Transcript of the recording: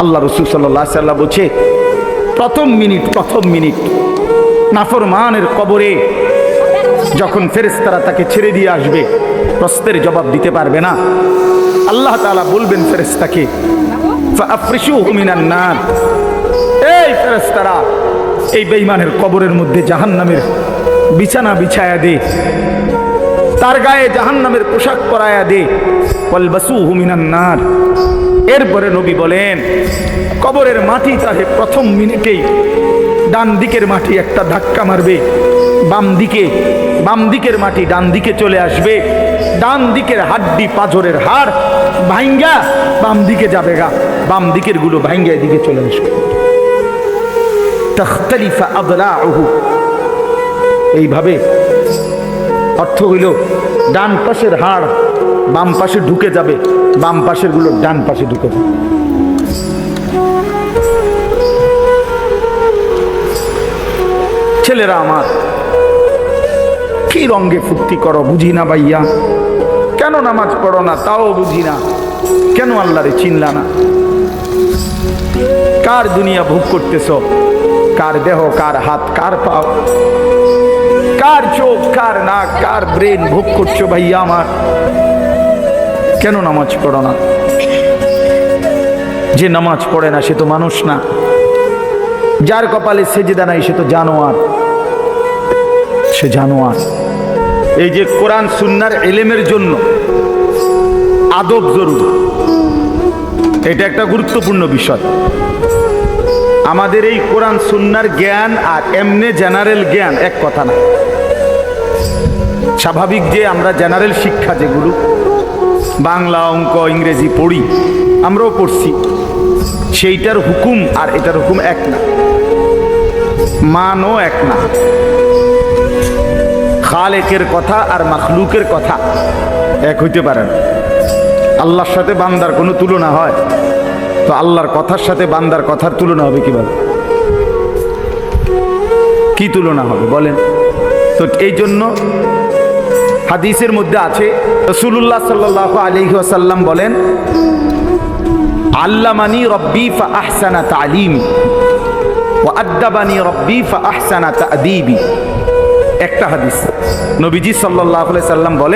আল্লাহ রাসূল সাল্লাল্লাহু আলাইহি ওয়াসাল্লাম বলছে, প্রথম মিনিট নাফরমানের কবরে যখন ফেরেশতারা তাকে ছেড়ে দিয়ে আসবে, প্রশ্নের জবাব দিতে পারবে না, আল্লাহ তাআলা বলবেন ফেরেশতাকে, ফাআফরিশুহু মিনান নার, এই ফেরেশতারা এই বেঈমানের কবরের মধ্যে জাহান্নামের বিছানা বিছায়া দে, তার গায়ে জাহান্নামের পোশাক পরায়া দে, ওয়ালবাসুহু মিনান নার। এরপরে নবী বলেন, কবরের মাটি তাকে প্রথম মিনিটেই ডান দিকের মাটি একটা ধাক্কা মারবে, বাম দিকের মাটি ডান দিকে চলে আসবে, ডান দিকের হাড্ডি পাঁজরের হাড় ভাঙ্গা বাম দিকে যাবে গা, বাম দিকের গুলো ভাঙ্গা এদিকে চলে আসবে। তাখতালিফা আদলাউহু, এইভাবে অর্থ হইল ডান পাশের হাড় বাম পাশে ঢুকে যাবে, বাম পাশের গুলো ডান পাশে ঢুকে যাবে। ছেলেরা আমার, কি রঙ্গে ফুর্তি করো বুঝি না ভাইয়া, কেন নামাজ পড়ো না তাও বুঝি না, কেন আল্লাহরে চিনলা না? কার দুনিয়া ভোগ করতেছ? কার দেহ, কার হাত, কার পাও, কার চোখ, কার নাক, কার ব্রেন ভোগ করছো ভাইয়া আমার? কেন নামাজ পড়ো না? যে নামাজ পড়ে না সে তো মানুষ না, যার কপালে সেজদা নাই সে তো জানোয়ার, সে জানোয়ার। এই যে কোরআন সুন্নাহর ইলমের জন্য আদব জরুরি, এটা একটা গুরুত্বপূর্ণ বিষয়। আমাদের এই কোরআন সুন্নাহর জ্ঞান আর এমনি জেনারেল জ্ঞান এক কথা না। স্বাভাবিক যে আমরা জেনারেল শিক্ষা যেগুলো বাংলা, অঙ্ক, ইংরেজি পড়ি, আমরাও পড়ছি, সেইটার হুকুম আর এটার হুকুম এক না, মানও এক না। খালেকের কথা আর মাখলুকের কথা এক হইতে পারে না। আল্লাহর সাথে বান্দার কোনো তুলনা হয় তো আল্লাহর কথার সাথে বান্দার কথার তুলনা হবে কিভাবে? কি তুলনা হবে বলেন তো? এই জন্য হাদিসের মধ্যে আছে, রাসূলুল্লাহ সাল্লাল্লাহু আলাইহি ওয়াসাল্লাম বলেন, আল্লামানি রব্বি ফাআহসানা তা'লিমি ওয়া আদ্দাবানি রব্বি ফাআহসানা তা'দীবি। একটা হাদিস, নবীজি সাল্লাল্লাহু আলাইহি ওয়াসাল্লাম বলেন,